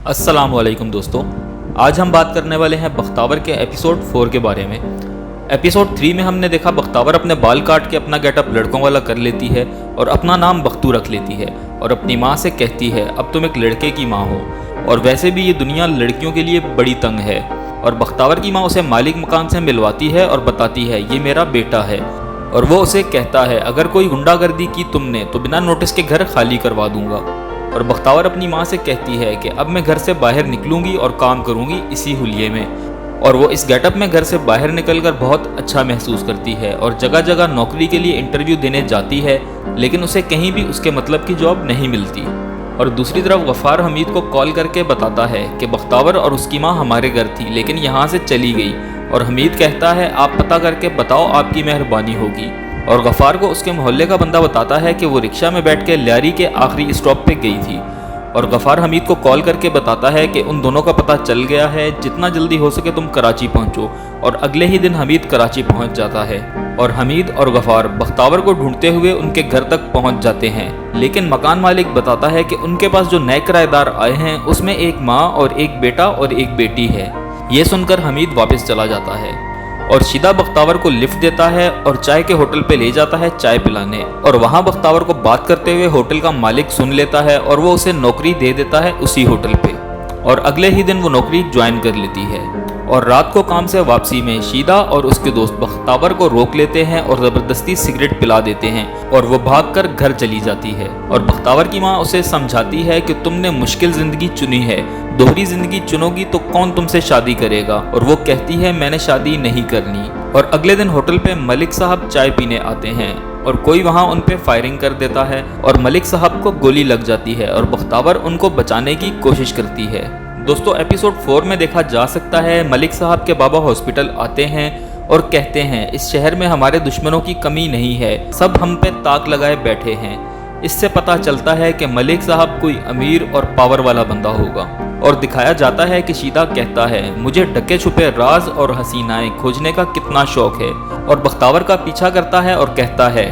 अस्सलाम वालेकुम दोस्तों, आज हम बात करने वाले हैं बख्तावर के एपिसोड 4 के बारे में। एपिसोड 3 में हमने देखा बख्तावर अपने बाल काट के अपना गेटअप लड़कों वाला कर लेती है और अपना नाम बख्तू रख लेती है और अपनी माँ से कहती है अब तुम एक लड़के की माँ हो और वैसे भी ये दुनिया लड़कियों के लिए बड़ी तंग है। और बख्तावर की माँ उसे मालिक मकान से मिलवाती है और बताती है ये मेरा बेटा है, और वो उसे कहता है अगर कोई गुंडागर्दी की तुमने तो बिना नोटिस के घर खाली करवा दूंगा। और बख्तावर अपनी माँ से कहती है कि अब मैं घर से बाहर निकलूंगी और काम करूंगी इसी हुलिये में। और वो इस गेटअप में घर से बाहर निकलकर बहुत अच्छा महसूस करती है और जगह जगह नौकरी के लिए इंटरव्यू देने जाती है, लेकिन उसे कहीं भी उसके मतलब की जॉब नहीं मिलती। और दूसरी तरफ गफ़ार हमीद को कॉल करके बताता है कि बख्तावर और उसकी माँ हमारे घर थी लेकिन यहाँ से चली गई। और हमीद कहता है आप पता करके बताओ, आपकी मेहरबानी होगी। और गफ़ार को उसके मोहल्ले का बंदा बताता है कि वो रिक्शा में बैठ के लियारी के आखिरी स्टॉप पे गई थी। और गफ़ार हमीद को कॉल करके बताता है कि उन दोनों का पता चल गया है, जितना जल्दी हो सके तुम कराची पहुंचो। और अगले ही दिन हमीद कराची पहुंच जाता है और हमीद और गफ़ार बख्तावर को ढूंढते हुए उनके घर तक पहुंच जाते हैं। लेकिन मकान मालिक बताता है कि उनके पास जो नए किराएदार आए हैं उसमें एक माँ और एक बेटा और एक बेटी है। ये सुनकर हमीद वापस चला जाता है और शीदा बख्तावर को लिफ्ट देता है और चाय के होटल पे ले जाता है चाय पिलाने। और वहाँ बख्तावर को बात करते हुए होटल का मालिक सुन लेता है और वो उसे नौकरी दे देता है उसी होटल पे। और अगले ही दिन वो नौकरी ज्वाइन कर लेती है। और रात को काम से वापसी में शीदा और उसके दोस्त बख्तावर को रोक लेते हैं और ज़बरदस्ती सिगरेट पिला देते हैं और वो भागकर घर चली जाती है। और बख्तावर की माँ उसे समझाती है कि तुमने मुश्किल ज़िंदगी चुनी है, दोहरी ज़िंदगी चुनोगी तो कौन तुमसे शादी करेगा। और वो कहती है मैंने शादी नहीं करनी। और अगले दिन होटल पे मलिक साहब चाय पीने आते हैं और कोई वहाँ उन पे फायरिंग कर देता है और मलिक साहब को गोली लग जाती है और बख्तावर उनको बचाने की कोशिश करती है। दोस्तों एपिसोड 4 में देखा जा सकता है मलिक साहब के बाबा हॉस्पिटल आते हैं और कहते हैं इस शहर में हमारे दुश्मनों की कमी नहीं है, सब हम पे ताक लगाए बैठे हैं। इससे पता चलता है कि मलिक साहब कोई अमीर और पावर वाला बंदा होगा। और दिखाया जाता है कि शीदा कहता है मुझे ढके छुपे राज और हसीनाएं खोजने का कितना शौक है। और बख्तावर का पीछा करता है और कहता है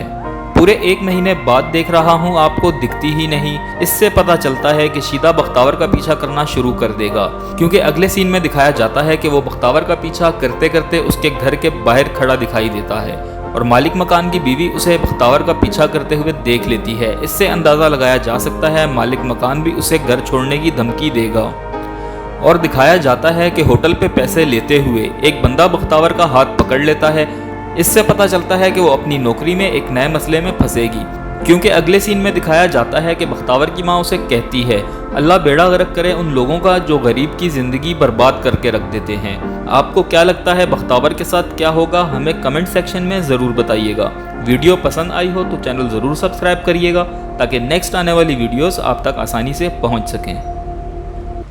पूरे 1 महीने बाद देख रहा हूँ आपको दिखती ही नहीं। इससे पता चलता है कि शीदा बख्तावर का पीछा करना शुरू कर देगा, क्योंकि अगले सीन में दिखाया जाता है कि वो बख्तावर का पीछा करते करते उसके घर के बाहर खड़ा दिखाई देता है और मालिक मकान की बीवी उसे बख्तावर का पीछा करते हुए देख लेती है। इससे अंदाज़ा लगाया जा सकता है मालिक मकान भी उसे घर छोड़ने की धमकी देगा। और दिखाया जाता है कि होटल पे पैसे लेते हुए एक बंदा बख्तावर का हाथ पकड़ लेता है। इससे पता चलता है कि वो अपनी नौकरी में एक नए मसले में फंसेगी, क्योंकि अगले सीन में दिखाया जाता है कि बख्तावर की माँ उसे कहती है अल्लाह बेड़ा गर्क करे उन लोगों का जो गरीब की ज़िंदगी बर्बाद करके रख देते हैं। आपको क्या लगता है बख्तावर के साथ क्या होगा, हमें कमेंट सेक्शन में ज़रूर बताइएगा। वीडियो पसंद आई हो तो चैनल ज़रूर सब्सक्राइब करिएगा ताकि नेक्स्ट आने वाली वीडियोस आप तक आसानी से पहुंच सकें।